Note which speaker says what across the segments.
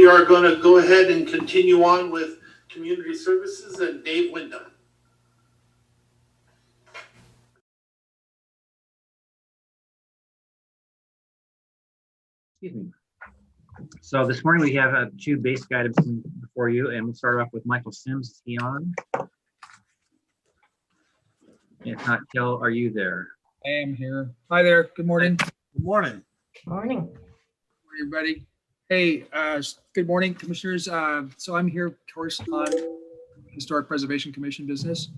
Speaker 1: we are going to go ahead and continue on with Community Services and Dave Windom.
Speaker 2: Excuse me. So this morning we have two basic items before you, and we'll start off with Michael Sims. Is he on? If not, Kel, are you there?
Speaker 3: I am here. Hi there. Good morning.
Speaker 1: Good morning.
Speaker 4: Morning.
Speaker 3: Everybody. Hey, good morning, commissioners. So I'm here, of course, on Historic Preservation Commission business.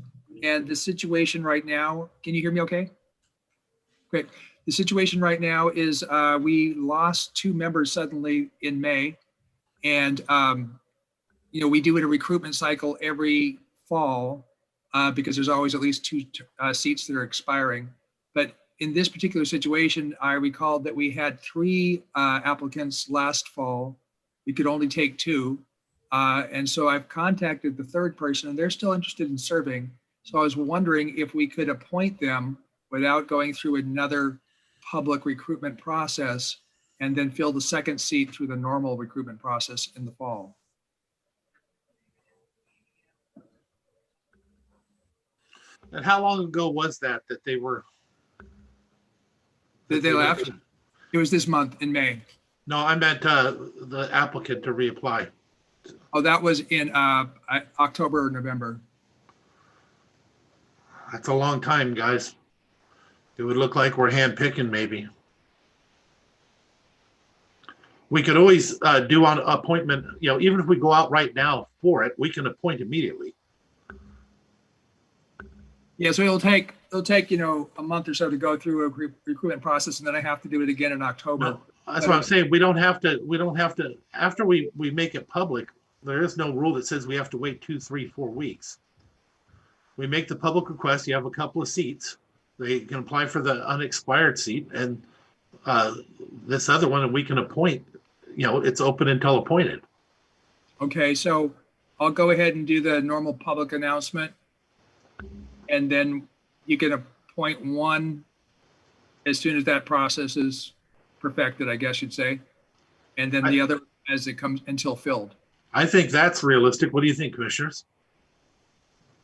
Speaker 3: And the situation right now, can you hear me okay? Great. The situation right now is we lost 2 members suddenly in May. And, you know, we do a recruitment cycle every fall because there's always at least 2 seats that are expiring. But in this particular situation, I recalled that we had 3 applicants last fall. We could only take 2. And so I've contacted the 3rd person and they're still interested in serving. So I was wondering if we could appoint them without going through another public recruitment process and then fill the 2nd seat through the normal recruitment process in the fall.
Speaker 1: And how long ago was that they were?
Speaker 3: Did they left? It was this month in May.
Speaker 1: No, I meant the applicant to reapply.
Speaker 3: Oh, that was in October or November.
Speaker 1: That's a long time, guys. It would look like we're handpicking maybe. We could always do on appointment, you know, even if we go out right now for it, we can appoint immediately.
Speaker 3: Yeah, so it'll take you know a month or so to go through a recruitment process, and then I have to do it again in October.
Speaker 1: No, that's what I'm saying. We don't have to. After we make it public, there is no rule that says we have to wait 2, 3, 4 weeks. We make the public request. You have a couple of seats. They can apply for the unexpired seat, and this other one, and we can appoint. You know, it's open until appointed.
Speaker 3: Okay, so I'll go ahead and do the normal public announcement. And then you can appoint one as soon as that process is perfected, I guess you'd say. And then the other as it comes until filled.
Speaker 1: I think that's realistic. What do you think, commissioners?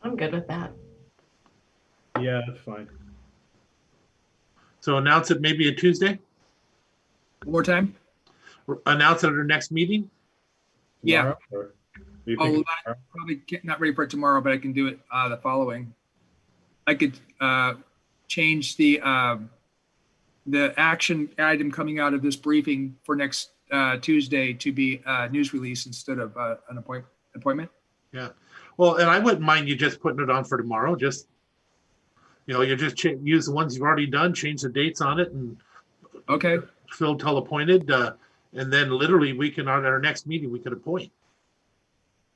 Speaker 4: I'm good with that.
Speaker 5: Yeah, that's fine.
Speaker 1: So announce it maybe a Tuesday?
Speaker 3: One more time?
Speaker 1: Announce it at our next meeting?
Speaker 3: Yeah.
Speaker 5: Tomorrow,
Speaker 3: probably not ready for it tomorrow, but I can do it the following. I could change the action item coming out of this briefing for next Tuesday to be a news release instead of an appointment.
Speaker 1: Yeah. Well, and I wouldn't mind you just putting it on for tomorrow. Just, you know, you just use the ones you've already done, change the dates on it, and
Speaker 3: okay,
Speaker 1: fill till appointed, and then literally we can on our next meeting we could appoint.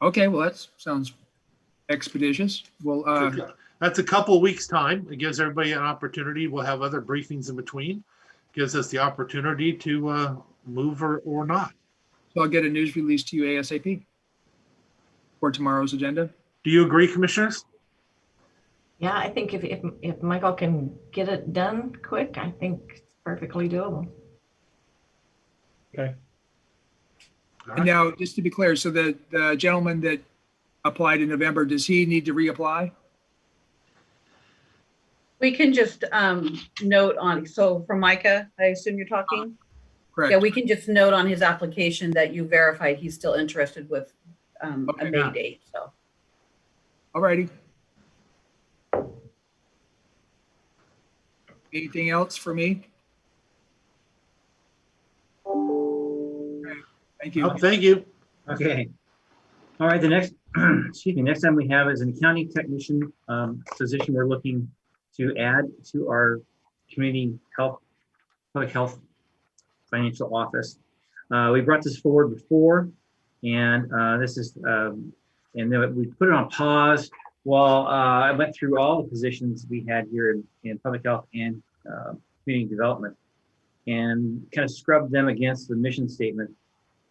Speaker 3: Okay, well that sounds expeditious. Well,
Speaker 1: that's a couple of weeks time. It gives everybody an opportunity. We'll have other briefings in between. Gives us the opportunity to move or not.
Speaker 3: So I'll get a news release to you ASAP for tomorrow's agenda.
Speaker 1: Do you agree, commissioners?
Speaker 4: Yeah, I think if Michael can get it done quick, I think it's perfectly doable.
Speaker 5: Okay.
Speaker 1: All
Speaker 3: And
Speaker 1: right.
Speaker 3: now, just to be clear, so the gentleman that applied in November, does he need to reapply?
Speaker 6: We can just note on, so for Micah, I assume you're talking?
Speaker 3: Correct.
Speaker 6: Yeah, we can just note on his application that you verified he's still interested with
Speaker 3: Okay.
Speaker 6: a May date, so.
Speaker 3: All righty. Anything else for me? Okay, thank you.
Speaker 1: Oh, thank you.
Speaker 2: Okay. All right, the next, excuse me, next time we have is an accounting technician position we're looking to add to our community health, public health financial office. We brought this forward before, and this is, and then we put it on pause while I went through all the positions we had here in public health and community development and kind of scrubbed them against the mission statement.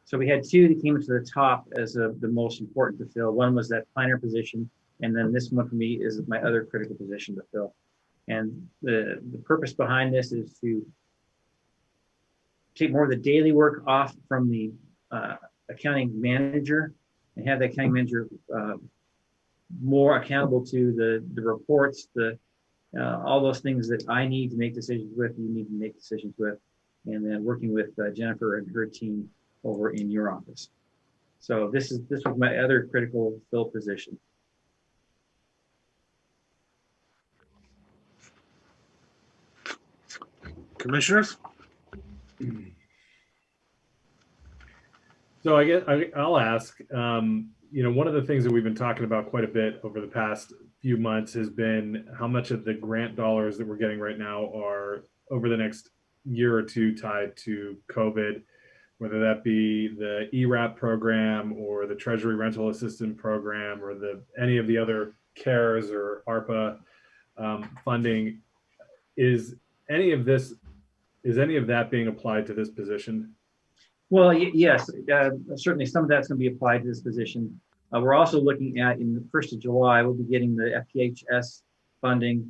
Speaker 2: So we had 2 that came to the top as the most important to fill. One was that planner position, and then this one for me is my other critical position to fill. And the purpose behind this is to take more of the daily work off from the accounting manager and have the accounting manager more accountable to the reports, all those things that I need to make decisions with, you need to make decisions with, and then working with Jennifer and her team over in your office. So this was my other critical fill position.
Speaker 1: Commissioners?
Speaker 5: So I guess I'll ask, one of the things that we've been talking about quite a bit over the past few months has been how much of the grant dollars that we're getting right now are over the next year or two tied to COVID, whether that be the ERAP program or the Treasury Rental Assistance Program or any of the other CARES or ARPA funding. Is any of that being applied to this position?
Speaker 2: Well, yes, certainly some of that's going to be applied to this position. We're also looking at, in the 1st of July, we'll be getting the FPHS funding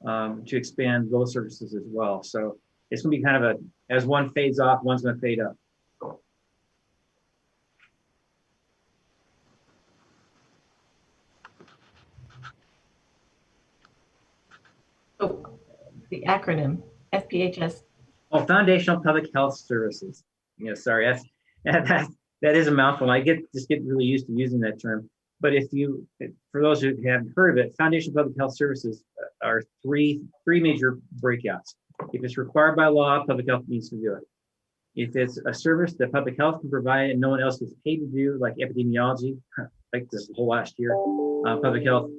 Speaker 2: to expand those services as well. So it's going to be kind of as one fades off, one's going to fade up.
Speaker 4: Oh, the acronym, FPHS.
Speaker 2: Oh, Foundational Public Health Services. Yeah, sorry, that is a mouthful. I just get really used to using that term. But for those who haven't heard of it, Foundational Public Health Services are three major breakouts. If it's required by law, public health needs to do it. If it's a service that public health can provide and no one else gets paid to do, like epidemiology, like this whole last year, public health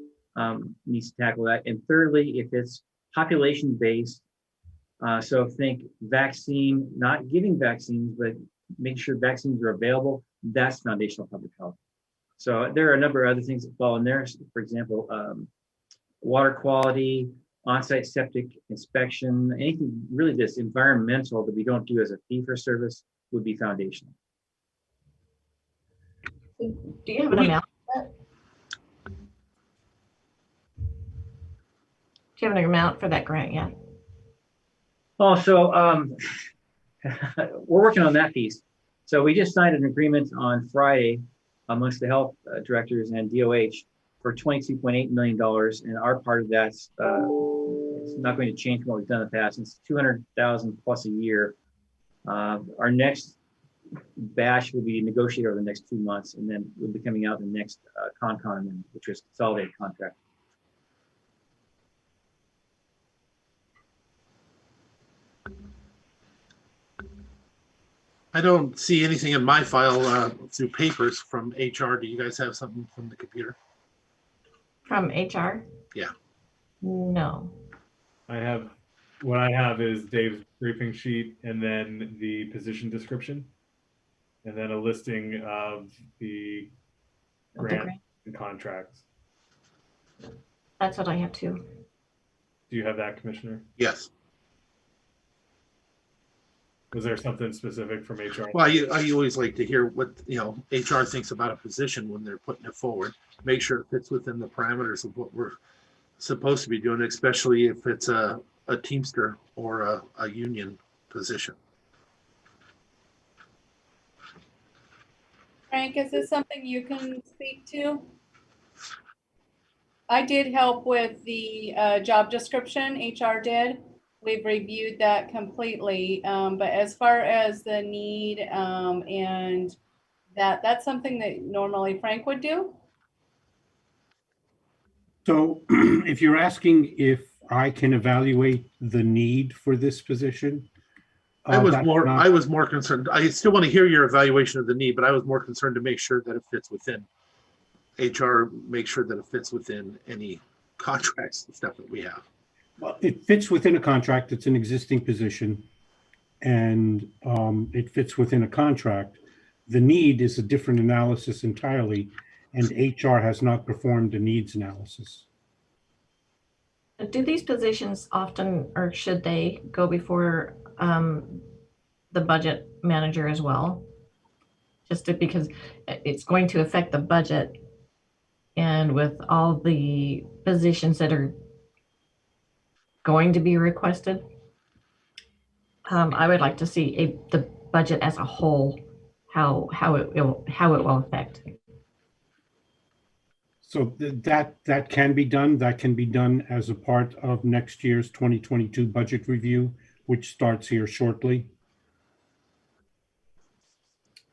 Speaker 2: needs to tackle that. And thirdly, if it's population-based, so think vaccine, not giving vaccines, but making sure vaccines are available, that's foundational public health. So there are a number of other things that fall in there. For example, water quality, on-site septic inspection, anything really that's environmental that we don't do as a fee for service would be foundational.
Speaker 4: Do you have an amount for that? Do you have an amount for that grant yet?
Speaker 2: Oh, so we're working on that piece. So we just signed an agreement on Friday amongst the health directors and DOH for $22.8 million. And our part of that's it's not going to change from what we've done in the past. It's $200,000 plus a year. Our next batch will be negotiated over the next 2 months, and then we'll be coming out in the next CONCON, which is consolidated contract.
Speaker 1: I don't see anything in my file through papers from HR. Do you guys have something from the computer?
Speaker 4: From HR?
Speaker 1: Yeah.
Speaker 4: No.
Speaker 5: What I have is Dave's briefing sheet and then the position description and then a listing of the grant and contracts.
Speaker 4: That's what I have too.
Speaker 5: Do you have that, Commissioner?
Speaker 1: Yes.
Speaker 5: Was there something specific from HR?
Speaker 1: Well, I always like to hear what HR thinks about a position when they're putting it forward. Make sure it fits within the parameters of what we're supposed to be doing, especially if it's a Teamster or a union position.
Speaker 7: Frank, is this something you can speak to? I did help with the job description, HR did. We've reviewed that completely, but as far as the need and that's something that normally Frank would do.
Speaker 8: So if you're asking if I can evaluate the need for this position,
Speaker 1: I was more concerned. I still want to hear your evaluation of the need, but I was more concerned to make sure that it fits within HR, make sure that it fits within any contracts and stuff that we have.
Speaker 8: well, it fits within a contract. It's an existing position, and it fits within a contract. The need is a different analysis entirely, and HR has not performed a needs analysis.
Speaker 4: Do these positions often, or should they go before the budget manager as well? Because it's going to affect the budget, and with all the positions that are going to be requested, I would like to see the budget as a whole how it will affect.
Speaker 8: So that can be done. That can be done as a part of next year's 2022 budget review, which starts here shortly.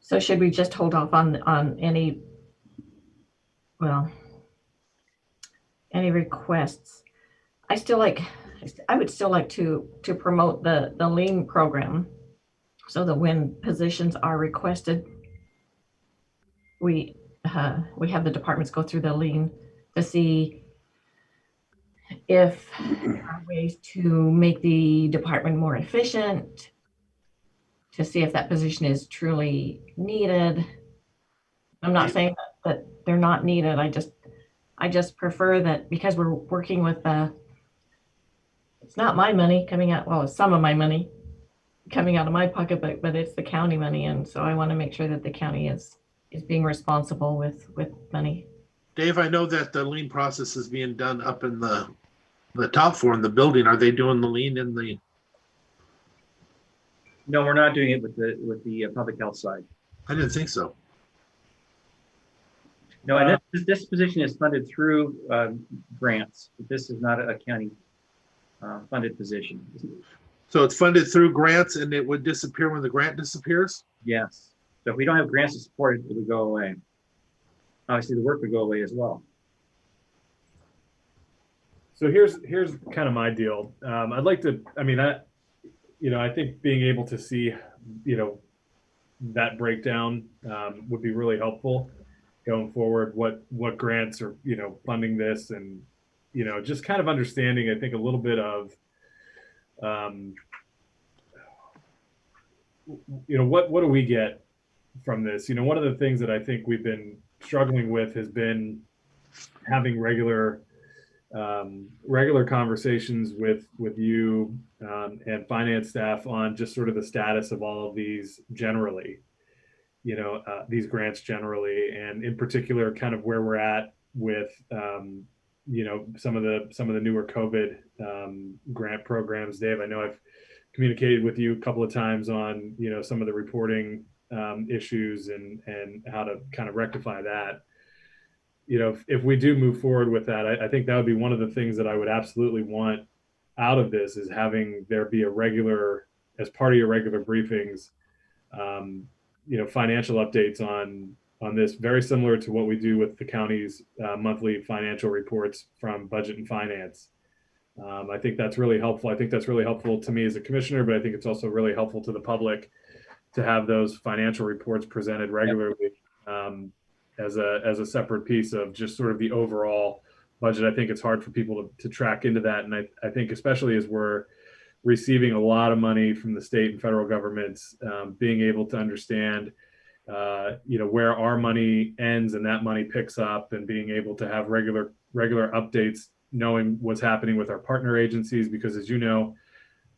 Speaker 4: So should we just hold off on any, well, any requests? I would still like to promote the lean program, so that when positions are requested, we have the departments go through the lean to see if there are ways to make the department more efficient, to see if that position is truly needed. I'm not saying that they're not needed. I just prefer that, because we're working with it's not my money coming out, well, it's some of my money coming out of my pocket, but it's the county money. And so I want to make sure that the county is being responsible with money.
Speaker 1: Dave, I know that the lien process is being done up in the top floor in the building. Are they doing the lien in the?
Speaker 2: No, we're not doing it with the public health side.
Speaker 1: I didn't think so.
Speaker 2: No, and this position is funded through grants. This is not a county funded position.
Speaker 1: So it's funded through grants, and it would disappear when the grant disappears?
Speaker 2: Yes. So if we don't have grants to support it, it would go away. Obviously, the work would go away as well.
Speaker 5: So here's kind of my deal. I'd like to, I mean, I think being able to see, that breakdown would be really helpful going forward. What grants are, funding this, and, just kind of understanding, I think, a little bit of, what do we get from this? One of the things that I think we've been struggling with has been having regular conversations with you and finance staff on just sort of the status of all of these generally, these grants generally, and in particular, kind of where we're at with, some of the newer COVID grant programs. Dave, I know I've communicated with you a couple of times on, some of the reporting issues and how to kind of rectify that. If we do move forward with that, I think that would be one of the things that I would absolutely want out of this, is having there be a regular, as part of your regular briefings, financial updates on this, very similar to what we do with the county's monthly financial reports from budget and finance. I think that's really helpful. I think that's really helpful to me as a commissioner, but I think it's also really helpful to the public to have those financial reports presented regularly. As a separate piece of just sort of the overall budget. I think it's hard for people to track into that. And I think especially as we're receiving a lot of money from the state and federal governments, being able to understand, where our money ends and that money picks up, and being able to have regular updates, knowing what's happening with our partner agencies, because as you know,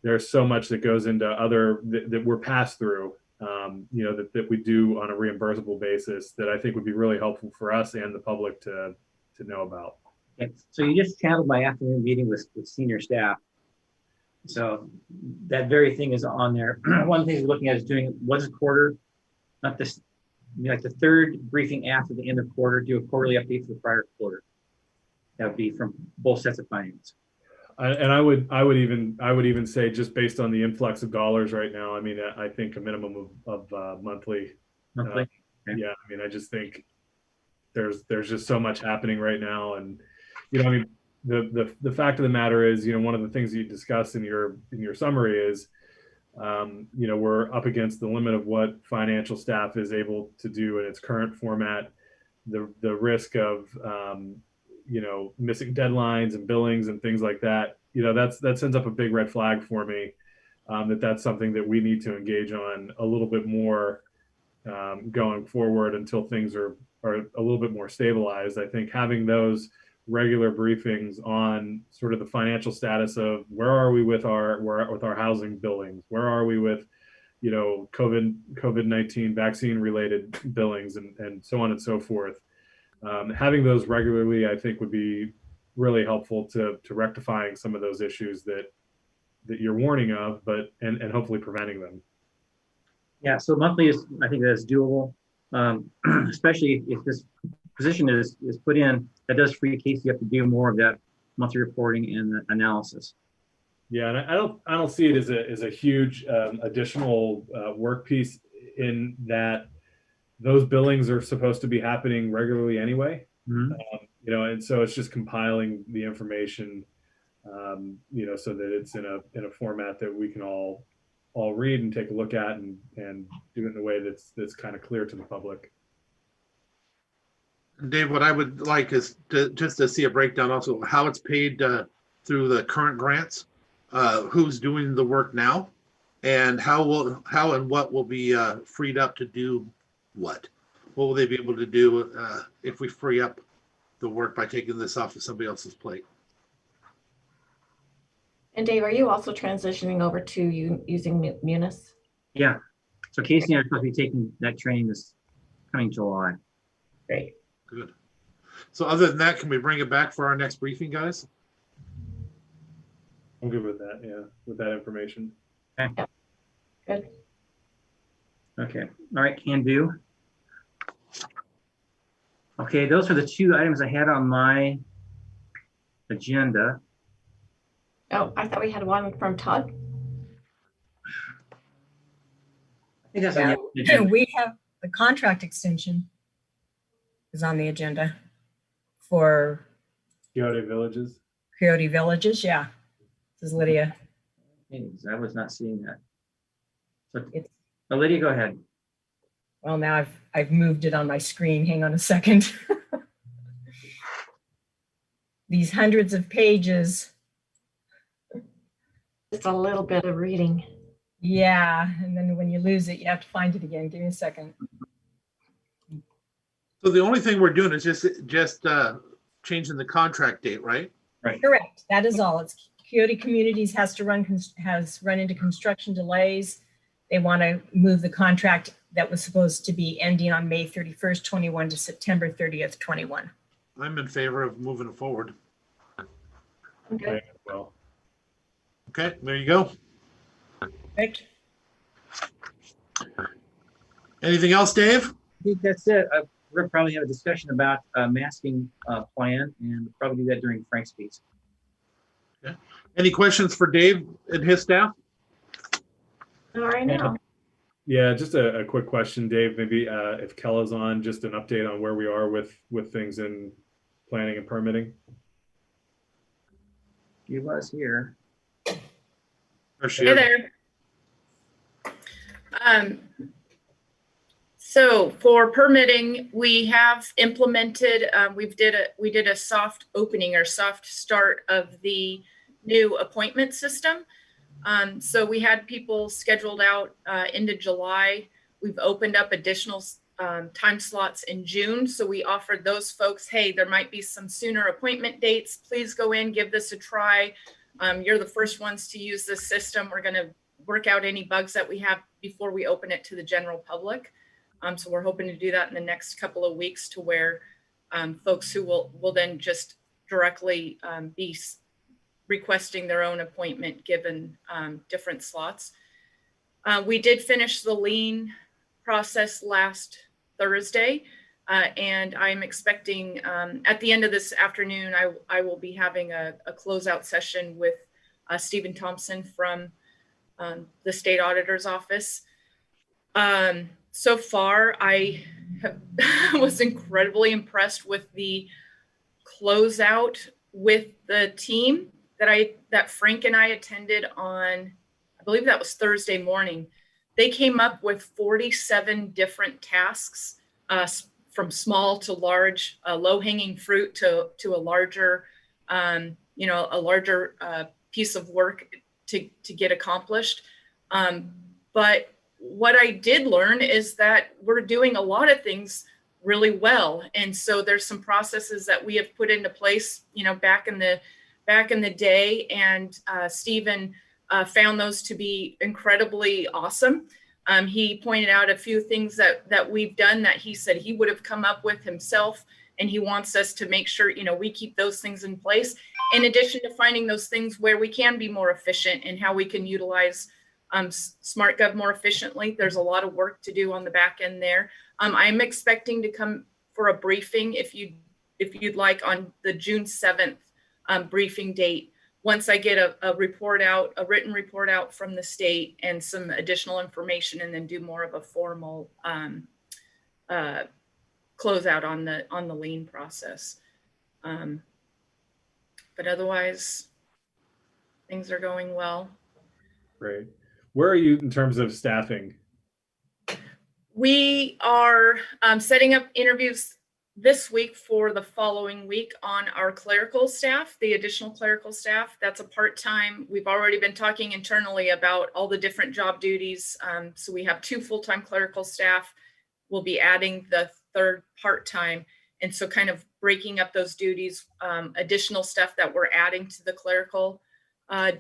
Speaker 5: there's so much that goes into that we're passed through. That we do on a reimbursable basis, that I think would be really helpful for us and the public to know about.
Speaker 2: Okay. So you just handled my afternoon meeting with senior staff. So that very thing is on there. One of the things we're looking at is doing once a quarter, not this, like the third briefing after the end of quarter, do a quarterly update for the prior quarter. That would be from both sets of finance.
Speaker 5: I would even say, just based on the influx of dollars right now, I mean, I think a minimum of monthly.
Speaker 2: Monthly? Okay.
Speaker 5: Yeah, I mean, I just think there's just so much happening right now, and the fact of the matter is, one of the things that you discussed in your summary is, we're up against the limit of what financial staff is able to do in its current format. The risk of missing deadlines and billings and things like that, that sends up a big red flag for me, that's something that we need to engage on a little bit more going forward until things are a little bit more stabilized. I think having those regular briefings on sort of the financial status of where are we with our housing billings, where are we with COVID-19 vaccine related billings, and so on and so forth. Having those regularly, I think, would be really helpful to rectifying some of those issues that you're warning of, and hopefully preventing them.
Speaker 2: Yeah, so monthly is, I think that's doable, especially if this position is put in, that does free Casey up to do more of that monthly reporting and the analysis.
Speaker 5: Yeah, and I don't see it as a huge additional work piece in that those billings are supposed to be happening regularly anyway.
Speaker 2: Mhm.
Speaker 5: You know, and so it's just compiling the information, you know, so that it's in a format that we can all read and take a look at and do it in a way that's kind of clear to the public.
Speaker 1: Dave, what I would like is just to see a breakdown also how it's paid through the current grants, who's doing the work now, and how and what will be freed up to do what. What will they be able to do if we free up the work by taking this off of somebody else's plate?
Speaker 4: And Dave, are you also transitioning over to using Munis?
Speaker 2: Yeah, so Casey and I are supposed to be taking that training this coming July.
Speaker 4: Great.
Speaker 1: Good. So other than that, can we bring it back for our next briefing, guys?
Speaker 5: I'm good with that. Yeah, with that information.
Speaker 2: Okay.
Speaker 4: Yep. Good.
Speaker 2: Okay, all right, can do. Okay, those are the two items I had on my agenda.
Speaker 4: Oh, I thought we had one from Todd.
Speaker 2: I think that's on the agenda.
Speaker 9: We have the contract extension is on the agenda for
Speaker 5: Coyote Villages.
Speaker 9: Coyote Villages. Yeah, this is Lydia.
Speaker 2: I was not seeing that. So,
Speaker 9: It's-
Speaker 2: Lydia, go ahead.
Speaker 9: Well, now I've moved it on my screen. Hang on a second. These hundreds of pages.
Speaker 4: Just a little bit of reading.
Speaker 9: Yeah, and then when you lose it, you have to find it again. Give me a second.
Speaker 1: So the only thing we're doing is just changing the contract date, right?
Speaker 9: Correct. That is all. It's Coyote Communities has run into construction delays. They want to move the contract that was supposed to be ending on May 31st, 21 to September 30th, 21.
Speaker 1: I'm in favor of moving it forward.
Speaker 4: Okay.
Speaker 5: Well,
Speaker 1: Okay, there you go.
Speaker 9: Correct.
Speaker 1: Anything else, Dave?
Speaker 2: I think that's it. We're gonna probably have a discussion about masking plan, and we'll probably do that during Frank's piece.
Speaker 1: Any questions for Dave and his staff?
Speaker 4: All right now.
Speaker 5: yeah, just a quick question, Dave. Maybe if Kella's on, just an update on where we are with things in planning and permitting.
Speaker 2: He was here.
Speaker 1: Or
Speaker 6: Hey
Speaker 1: Sheila?
Speaker 6: there. So for permitting, we have implemented, we did a soft opening or soft start of the new appointment system. So we had people scheduled out into July. We've opened up additional time slots in June. So we offered those folks, hey, there might be some sooner appointment dates. Please go in, give this a try. You're the first ones to use this system. We're going to work out any bugs that we have before we open it to the general public. So we're hoping to do that in the next couple of weeks to where folks who will then just directly be requesting their own appointment given different slots. We did finish the lien process last Thursday, and I'm expecting at the end of this afternoon, I will be having a closeout session with Stephen Thompson from the state auditor's office. So far, I was incredibly impressed with the closeout with the team that Frank and I attended on, I believe that was Thursday morning. They came up with 47 different tasks, from small to large, low-hanging fruit to a larger, a larger piece of work to get accomplished. But what I did learn is that we're doing a lot of things really well. And so there's some processes that we have put into place, back in the day. And Stephen found those to be incredibly awesome. He pointed out a few things that we've done that he said he would have come up with himself. And he wants us to make sure, we keep those things in place. In addition to finding those things where we can be more efficient and how we can utilize SmartGov more efficiently. There's a lot of work to do on the back end there. I'm expecting to come for a briefing if you'd like on the June 7th briefing date. Once I get a written report out from the state and some additional information, and then do more of a formal closeout on the lien process. But otherwise, things are going well.
Speaker 5: Great. Where are you in terms of staffing?
Speaker 6: We are setting up interviews this week for the following week on our clerical staff, the additional clerical staff. That's a part-time. We've already been talking internally about all the different job duties. So we have 2 full-time clerical staff. We'll be adding the 3rd part-time. And so kind of breaking up those duties, additional stuff that we're adding to the clerical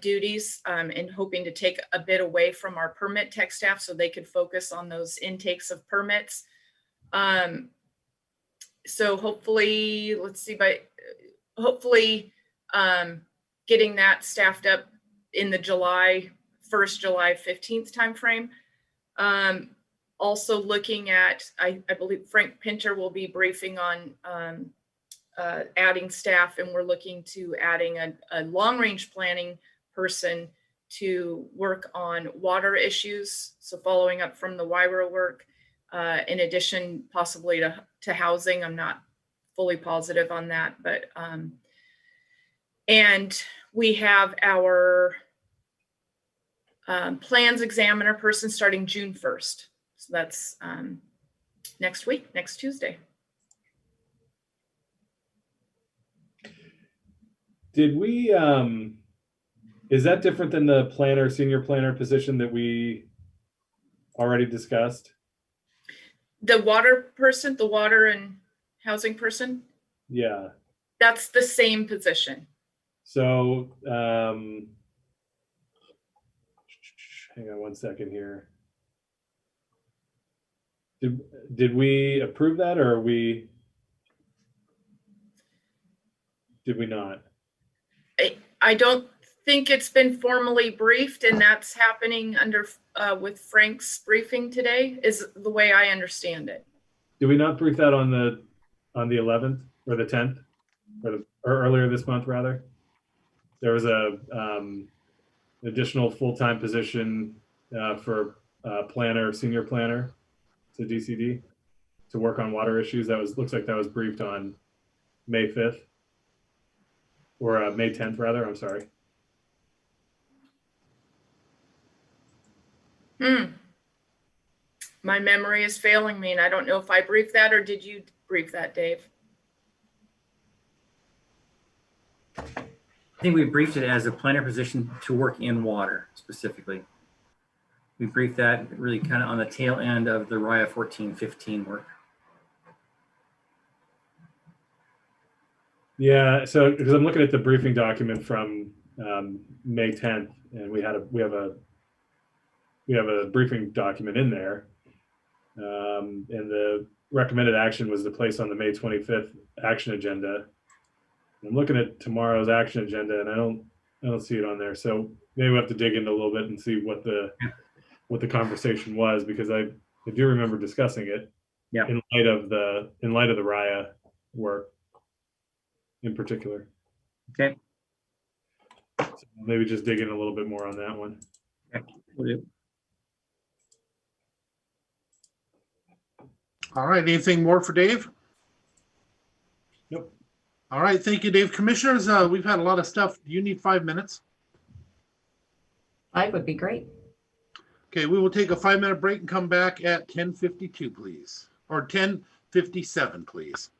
Speaker 6: duties, and hoping to take a bit away from our permit tech staff so they could focus on those intakes of permits. So hopefully, hopefully getting that staffed up in the July 1st, July 15th timeframe. Also looking at, I believe Frank Pinter will be briefing on adding staff, and we're looking to adding a long-range planning person to work on water issues. So following up from the WIRA work, in addition possibly to housing. I'm not fully positive on that, but and we have our plans examiner person starting June 1st. So that's next week, next Tuesday.
Speaker 5: Did we, is that different than the planner, senior planner position that we already discussed?
Speaker 6: The water person, the water and housing person?
Speaker 5: Yeah.
Speaker 6: That's the same position.
Speaker 5: So, hang on one second here. Did we approve that, or did we not?
Speaker 6: I don't think it's been formally briefed, and that's happening under with Frank's briefing today, is the way I understand it.
Speaker 5: Did we not brief that on the 11th or the 10th, or earlier this month rather? There was a additional full-time position for planner, senior planner to DCD to work on water issues. That looks like that was briefed on May 5th or May 10th rather. I'm sorry.
Speaker 6: My memory is failing me, and I don't know if I briefed that, or did you brief that, Dave?
Speaker 2: I think we briefed it as a planner position to work in water specifically. We briefed that really kind of on the tail end of the RIA 1415 work.
Speaker 5: Yeah, so because I'm looking at the briefing document from May 10th, and we have a briefing document in there, and the recommended action was to place on the May 25th action agenda. I'm looking at tomorrow's action agenda, and I don't see it on there. So maybe we have to dig into a little bit and see what the conversation was, because I do remember discussing it.
Speaker 2: Yeah.
Speaker 5: In light of the RIA work in particular.
Speaker 2: Okay.
Speaker 5: So maybe just dig in a little bit more on that one.
Speaker 2: Okay. We'll do.
Speaker 1: All right, anything more for Dave?
Speaker 5: Nope.
Speaker 1: All right, thank you, Dave. Commissioners, we've had a lot of stuff. Do you need 5 minutes?
Speaker 4: 5 would be great.
Speaker 1: Okay, we will take a 5-minute break and come back at 10:52, please. Or 10:57, please.